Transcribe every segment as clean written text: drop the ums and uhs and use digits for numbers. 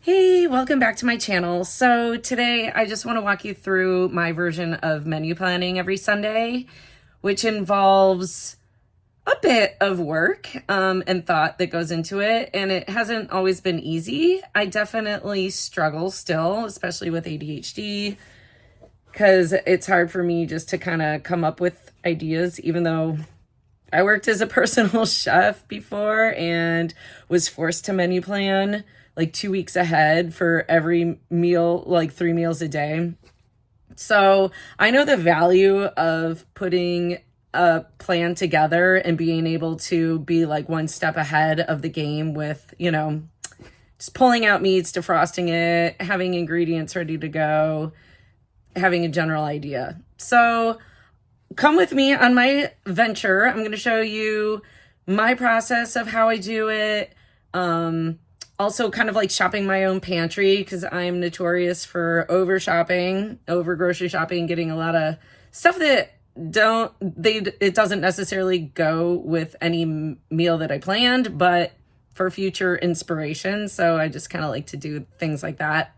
Hey, welcome back to my channel. So today I just want to walk you through my version of menu planning every Sunday, which involves a bit of work and thought that goes into it. And it hasn't always been easy. I definitely struggle still, especially with ADHD, because it's hard for me just to kind of come up with ideas, even though I worked as a personal chef before and was forced to menu plan like 2 weeks ahead for every meal, like 3 meals a day. So I know the value of putting a plan together and being able to be like one step ahead of the game with, just pulling out meats, defrosting it, having ingredients ready to go, having a general idea. So come with me on my venture. I'm going to show you my process of how I do it. Also kind of like shopping my own pantry because I'm notorious for over grocery shopping, getting a lot of stuff that it doesn't necessarily go with any meal that I planned, but for future inspiration. So I just kind of like to do things like that.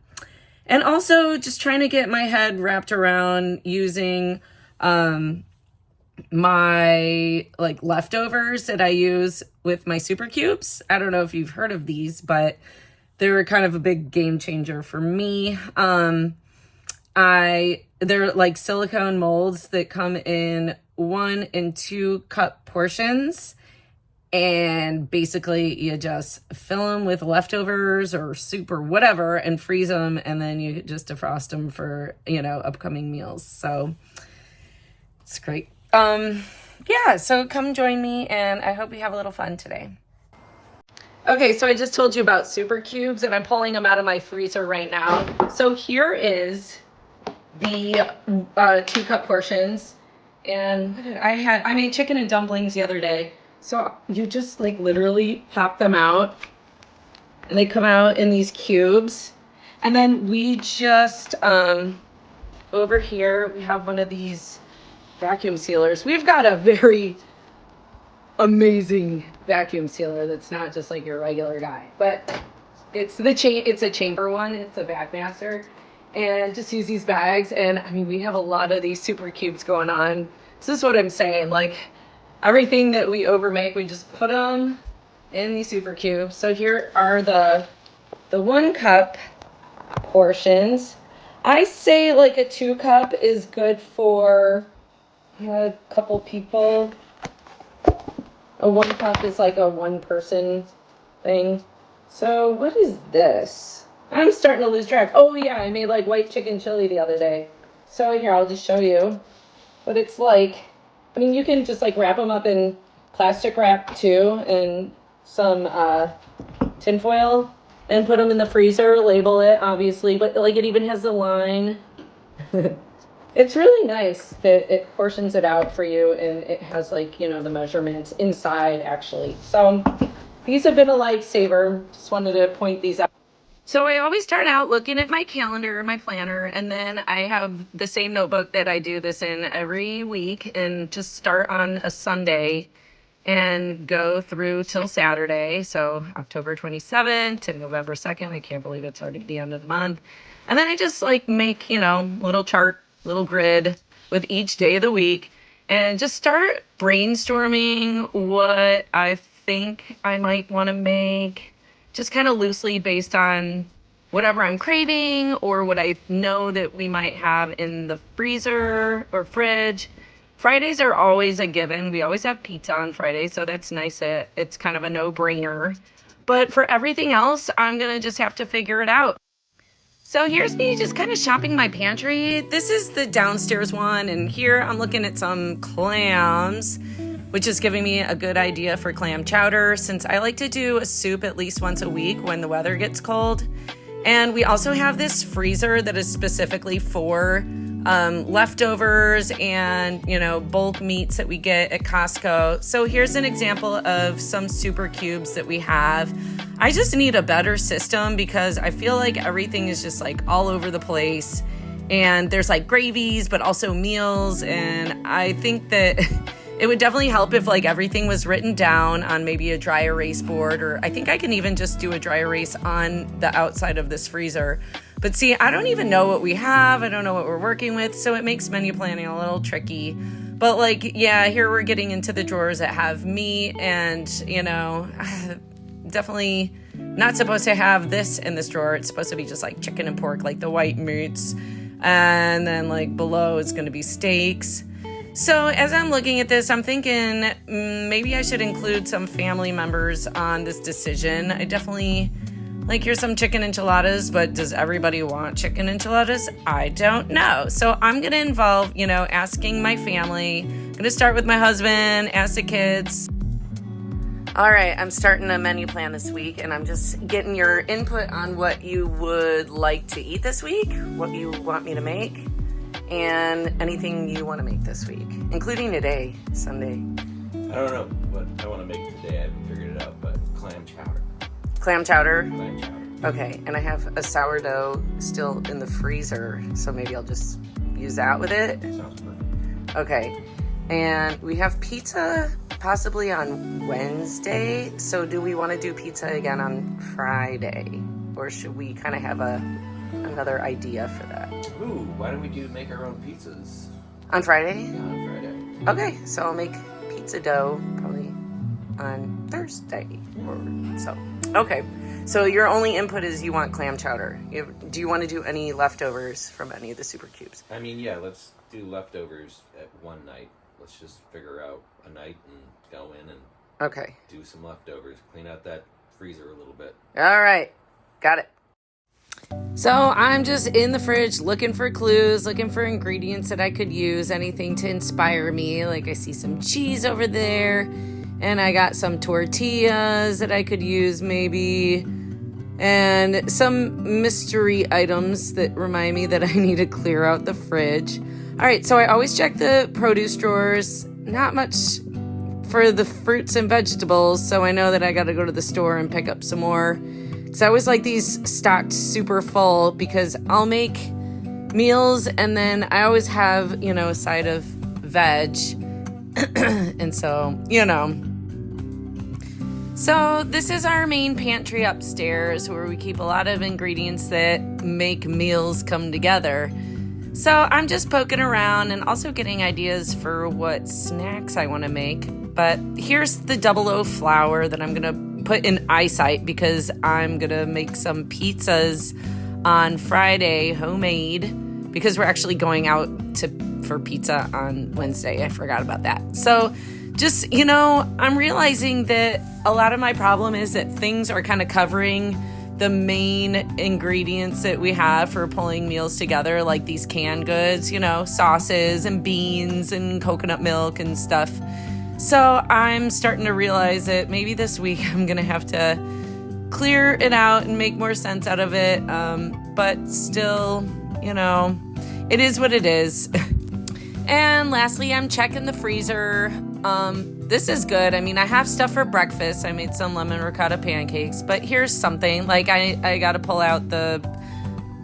And also just trying to get my head wrapped around using my like leftovers that I use with my super cubes. I don't know if you've heard of these, but they were kind of a big game changer for me. They're like silicone molds that come in 1 and 2 cup portions. And basically you just fill them with leftovers or soup or whatever and freeze them. And then you just defrost them for, upcoming meals. So it's great. Yeah, so come join me and I hope we have a little fun today. Okay, so I just told you about super cubes and I'm pulling them out of my freezer right now. So here is the 2 cup portions. And I made chicken and dumplings the other day. So you just like literally pop them out and they come out in these cubes. And then we just, over here, we have one of these vacuum sealers. We've got a very amazing vacuum sealer that's not just like your regular guy, but it's a chamber one. It's a Backmaster, and just use these bags. And I mean, we have a lot of these super cubes going on. This is what I'm saying. Like everything that we overmake, we just put them in these super cubes. So here are the 1 cup portions. I say like a 2 cup is good for a couple people. A 1 cup is like a 1-person thing. So what is this? I'm starting to lose track. Oh yeah, I made like white chicken chili the other day. So here, I'll just show you what it's like. I mean, you can just like wrap them up in plastic wrap too and some tin foil and put them in the freezer, label it obviously, but like it even has the line. It's really nice that it portions it out for you and it has like, the measurements inside actually. So these have been a lifesaver. Just wanted to point these out. So I always start out looking at my calendar, my planner, and then I have the same notebook that I do this in every week and just start on a Sunday and go through till Saturday. So October 27th to November 2nd. I can't believe it's already the end of the month. And then I just like make, little chart, little grid with each day of the week and just start brainstorming what I think I might want to make, just kind of loosely based on whatever I'm craving or what I know that we might have in the freezer or fridge. Fridays are always a given. We always have pizza on Fridays, so that's nice. It's kind of a no-brainer. But for everything else, I'm going to just have to figure it out. So here's me just kind of shopping my pantry. This is the downstairs one, and here I'm looking at some clams, which is giving me a good idea for clam chowder since I like to do a soup at least once a week when the weather gets cold. And we also have this freezer that is specifically for leftovers and, bulk meats that we get at Costco. So here's an example of some super cubes that we have. I just need a better system because I feel like everything is just like all over the place and there's like gravies, but also meals. And I think that it would definitely help if like everything was written down on maybe a dry erase board, or I think I can even just do a dry erase on the outside of this freezer. But see, I don't even know what we have. I don't know what we're working with. So it makes menu planning a little tricky. But like, yeah, here we're getting into the drawers that have meat and, you know, definitely not supposed to have this in this drawer. It's supposed to be just like chicken and pork, like the white meats. And then like below is going to be steaks. So as I'm looking at this, I'm thinking maybe I should include some family members on this decision. I definitely, like, here's some chicken enchiladas, but does everybody want chicken enchiladas? I don't know. So I'm going to involve, you know, asking my family. I'm going to start with my husband, ask the kids. All right, I'm starting a menu plan this week, and I'm just getting your input on what you would like to eat this week, what you want me to make, and anything you want to make this week, including today, Sunday. I don't know what I want to make today. I haven't figured it out, but clam chowder. Clam chowder? Clam chowder. Okay, and I have a sourdough still in the freezer, so maybe I'll just use that with it. Sounds perfect. Okay, and we have pizza possibly on Wednesday, so do we want to do pizza again on Friday? Or should we kind of have another idea for that? Ooh, why don't we make our own pizzas? On Friday? Yeah, on Friday. Okay, so I'll make pizza dough probably on Thursday or so. Okay, so your only input is you want clam chowder. Do you want to do any leftovers from any of the super cubes? I mean, yeah, let's do leftovers at one night. Let's just figure out a night and go in and okay, do some leftovers. Clean out that freezer a little bit. All right, got it. So I'm just in the fridge looking for clues, looking for ingredients that I could use, anything to inspire me. Like I see some cheese over there, and I got some tortillas that I could use maybe, and some mystery items that remind me that I need to clear out the fridge. All right, so I always check the produce drawers. Not much for the fruits and vegetables, so I know that I got to go to the store and pick up some more. So I always like these stocked super full because I'll make meals and then I always have, you know, a side of veg. And so, you know. So this is our main pantry upstairs where we keep a lot of ingredients that make meals come together. So I'm just poking around and also getting ideas for what snacks I want to make. But here's the 00 flour that I'm going to put in eyesight because I'm going to make some pizzas on Friday, homemade, because we're actually going out for pizza on Wednesday. I forgot about that. So just, you know, I'm realizing that a lot of my problem is that things are kind of covering the main ingredients that we have for pulling meals together, like these canned goods, you know, sauces and beans and coconut milk and stuff. So I'm starting to realize that maybe this week I'm going to have to clear it out and make more sense out of it. But still, you know, it is what it is. And lastly, I'm checking the freezer. This is good. I mean, I have stuff for breakfast. I made some lemon ricotta pancakes, but here's something. Like I got to pull out the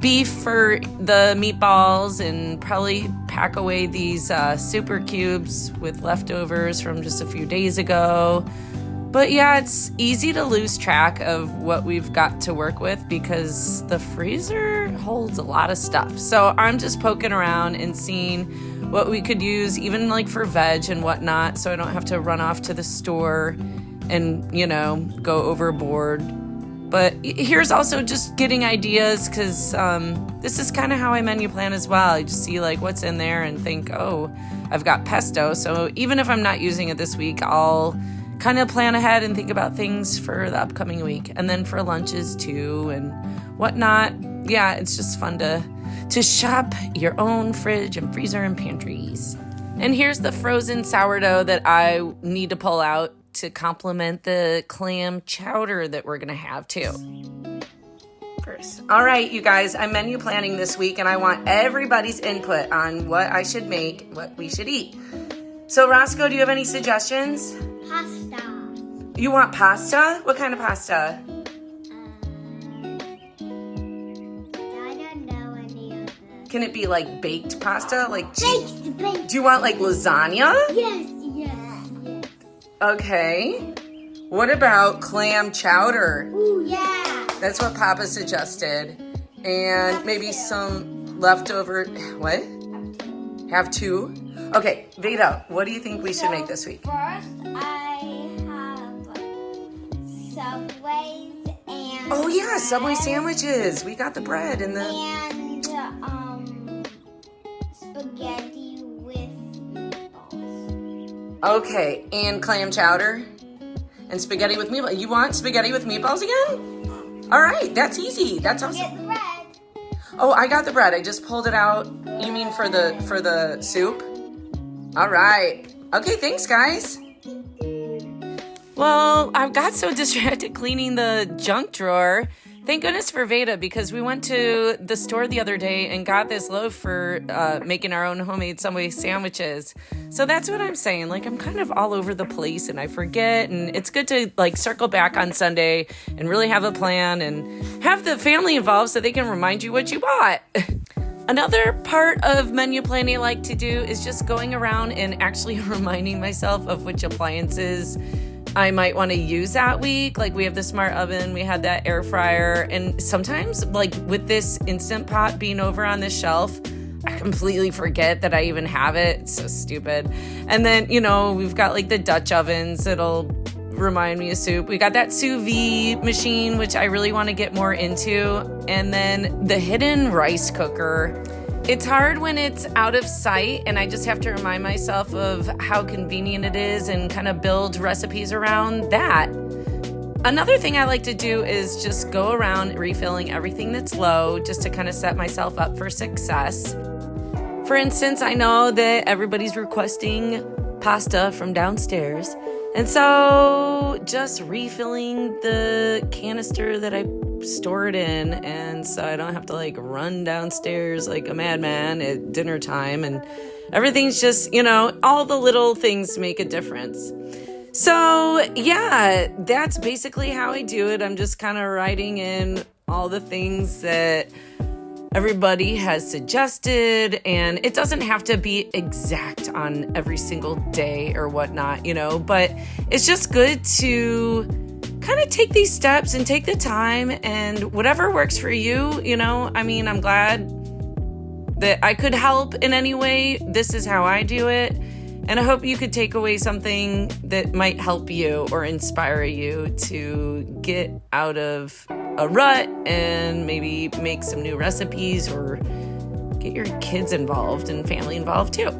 beef for the meatballs and probably pack away these super cubes with leftovers from just a few days ago. But yeah, it's easy to lose track of what we've got to work with because the freezer holds a lot of stuff. So I'm just poking around and seeing what we could use, even like for veg and whatnot, so I don't have to run off to the store and, you know, go overboard. But here's also just getting ideas because this is kind of how I menu plan as well. I just see like what's in there and think, oh, I've got pesto. So even if I'm not using it this week, I'll kind of plan ahead and think about things for the upcoming week. And then for lunches too and whatnot. Yeah, it's just fun to shop your own fridge and freezer and pantries. And here's the frozen sourdough that I need to pull out to complement the clam chowder that we're going to have too. First. All right, you guys, I'm menu planning this week and I want everybody's input on what I should make, what we should eat. So Roscoe, do you have any suggestions? Pasta. You want pasta? What kind of pasta? Can it be like baked pasta? Like Baked. do you want like lasagna? Yes. Okay. What about clam chowder? Ooh, yeah. That's what Papa suggested. And maybe some leftover, what? Have two? Okay, Veda, what do you think we should make this week? First, I have Subways and... Oh yeah, Subway sandwiches. We got the bread and the... And spaghetti with meatballs. Okay, and clam chowder? And spaghetti with meatballs. You want spaghetti with meatballs again? All right, that's easy. That's awesome. Get the bread. Oh, I got the bread. I just pulled it out. You mean for the soup? All right. Okay, thanks, guys. Well, I got so distracted cleaning the junk drawer. Thank goodness for Veda, because we went to the store the other day and got this loaf for making our own homemade Subway sandwiches. So that's what I'm saying. Like, I'm kind of all over the place and I forget. And it's good to like circle back on Sunday and really have a plan and have the family involved so they can remind you what you bought. Another part of menu planning I like to do is just going around and actually reminding myself of which appliances I might want to use that week. Like, we have the smart oven, we had that air fryer, and sometimes, like, with this Instant Pot being over on this shelf, I completely forget that I even have it. It's so stupid. And then, you know, we've got like the Dutch ovens that'll remind me of soup. We got that sous vide machine, which I really want to get more into. And then the hidden rice cooker. It's hard when it's out of sight, and I just have to remind myself of how convenient it is and kind of build recipes around that. Another thing I like to do is just go around refilling everything that's low just to kind of set myself up for success. For instance, I know that everybody's requesting pasta from downstairs, and so just refilling the canister that I store it in, and so I don't have to like run downstairs like a madman at dinner time, and everything's just, you know, all the little things make a difference. So yeah, that's basically how I do it. I'm just kind of writing in all the things that everybody has suggested, and it doesn't have to be exact on every single day or whatnot, you know, but it's just good to kind of take these steps and take the time, and whatever works for you, you know. I mean, I'm glad that I could help in any way. This is how I do it, and I hope you could take away something that might help you or inspire you to get out of a rut and maybe make some new recipes or get your kids involved and family involved too.